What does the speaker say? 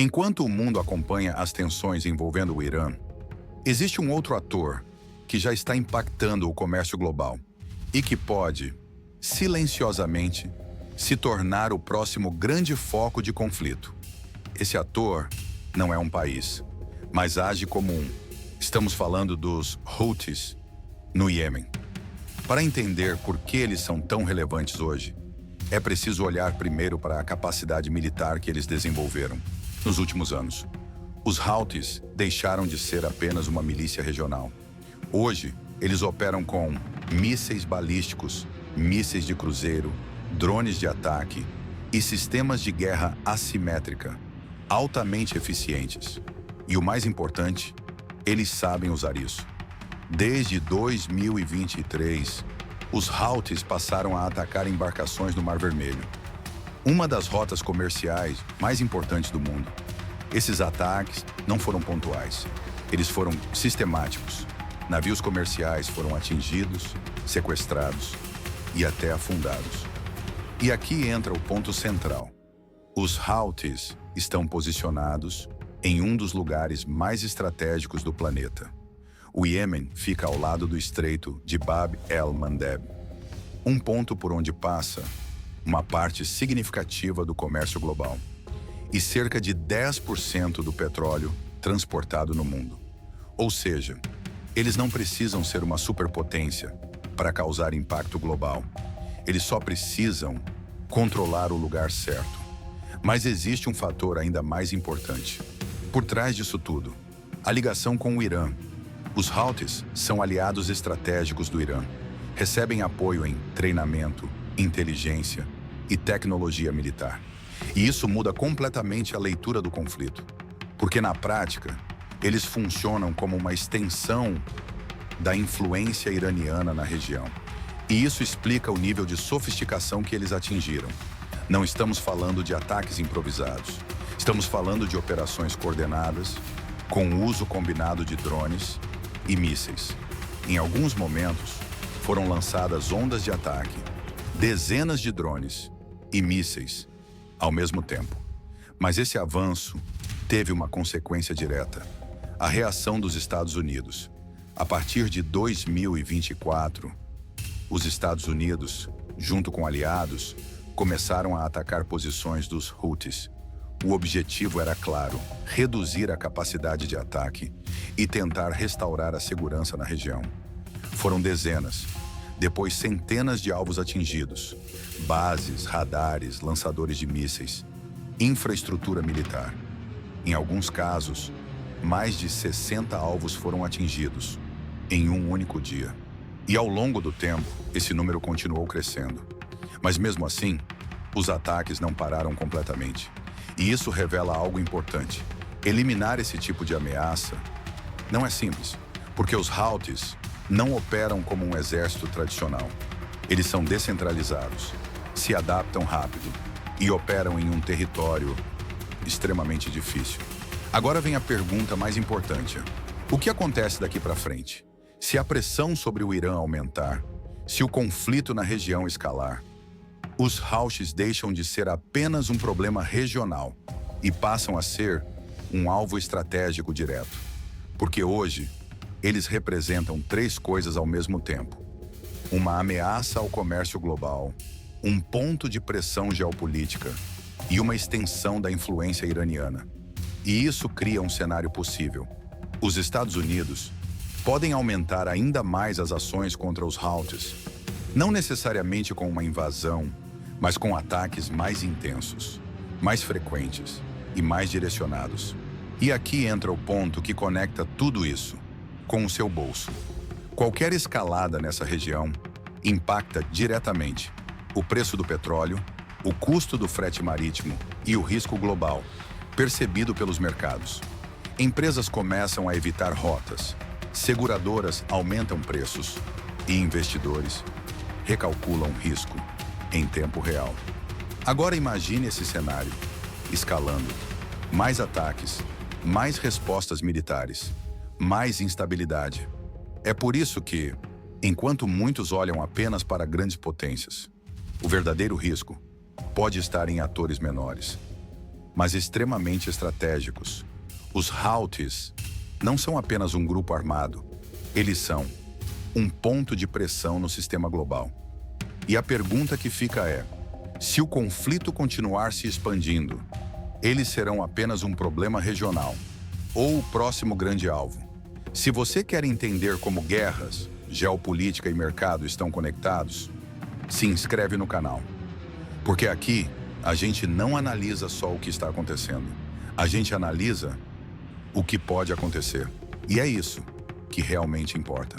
Enquanto o mundo acompanha as tensões envolvendo o Irã, existe um outro ator que já está impactando o comércio global e que pode, silenciosamente, se tornar o próximo grande foco de conflito. Esse ator não é um país, mas age como um. Estamos falando dos Houthis no Iêmen. Para entender por que eles são tão relevantes hoje, é preciso olhar primeiro para a capacidade militar que eles desenvolveram nos últimos anos. Os Houthis deixaram de ser apenas uma milícia regional. Hoje, eles operam com mísseis balísticos, mísseis de cruzeiro, drones de ataque e sistemas de guerra assimétrica, altamente eficientes. E o mais importante, eles sabem usar isso. Desde 2023, os Houthis passaram a atacar embarcações no Mar Vermelho, uma das rotas comerciais mais importantes do mundo. Esses ataques não foram pontuais, eles foram sistemáticos. Navios comerciais foram atingidos, sequestrados e até afundados. E aqui entra o ponto central. Os Houthis estão posicionados em um dos lugares mais estratégicos do planeta. O Iêmen fica ao lado do estreito de Bab el-Mandeb, um ponto por onde passa uma parte significativa do comércio global e cerca de 10% do petróleo transportado no mundo. Ou seja, eles não precisam ser uma superpotência para causar impacto global. Eles só precisam controlar o lugar certo. Mas existe um fator ainda mais importante. Por trás disso tudo, a ligação com o Irã. Os Houthis são aliados estratégicos do Irã. Recebem apoio em treinamento, inteligência e tecnologia militar. E isso muda completamente a leitura do conflito. Porque na prática, eles funcionam como uma extensão da influência iraniana na região. E isso explica o nível de sofisticação que eles atingiram. Não estamos falando de ataques improvisados. Estamos falando de operações coordenadas, com o uso combinado de drones e mísseis. Em alguns momentos, foram lançadas ondas de ataque, dezenas de drones e mísseis ao mesmo tempo. Mas esse avanço teve uma consequência direta: a reação dos Estados Unidos. A partir de 2024, os Estados Unidos, junto com aliados, começaram a atacar posições dos Houthis. O objetivo era claro: reduzir a capacidade de ataque e tentar restaurar a segurança na região. Foram dezenas, depois centenas de alvos atingidos: bases, radares, lançadores de mísseis, infraestrutura militar. Em alguns casos, mais de 60 alvos foram atingidos em um único dia. E ao longo do tempo, esse número continuou crescendo. Mas mesmo assim, os ataques não pararam completamente. E isso revela algo importante. Eliminar esse tipo de ameaça não é simples, porque os Houthis não operam como um exército tradicional. Eles são descentralizados, se adaptam rápido e operam em um território extremamente difícil. Agora vem a pergunta mais importante: o que acontece daqui para frente? Se a pressão sobre o Irã aumentar, se o conflito na região escalar, os Houthis deixam de ser apenas um problema regional e passam a ser um alvo estratégico direto. Porque hoje, eles representam três coisas ao mesmo tempo: uma ameaça ao comércio global, um ponto de pressão geopolítica e uma extensão da influência iraniana. E isso cria um cenário possível. Os Estados Unidos podem aumentar ainda mais as ações contra os Houthis, não necessariamente com uma invasão, mas com ataques mais intensos, mais frequentes e mais direcionados. E aqui entra o ponto que conecta tudo isso com o seu bolso. Qualquer escalada nessa região impacta diretamente o preço do petróleo, o custo do frete marítimo e o risco global, percebido pelos mercados. Empresas começam a evitar rotas, seguradoras aumentam preços e investidores recalculam risco em tempo real. Agora imagine esse cenário escalando: mais ataques, mais respostas militares, mais instabilidade. É por isso que, enquanto muitos olham apenas para grandes potências, o verdadeiro risco pode estar em atores menores. mas extremamente estratégicos. Os Houthis não são apenas um grupo armado, eles são um ponto de pressão no sistema global. E a pergunta que fica é: se o conflito continuar se expandindo, eles serão apenas um problema regional ou o próximo grande alvo? Se você quer entender como guerras, geopolítica e mercado estão conectados, se inscreve no canal. Porque aqui a gente não analisa só o que está acontecendo, a gente analisa o que pode acontecer. E é isso que realmente importa.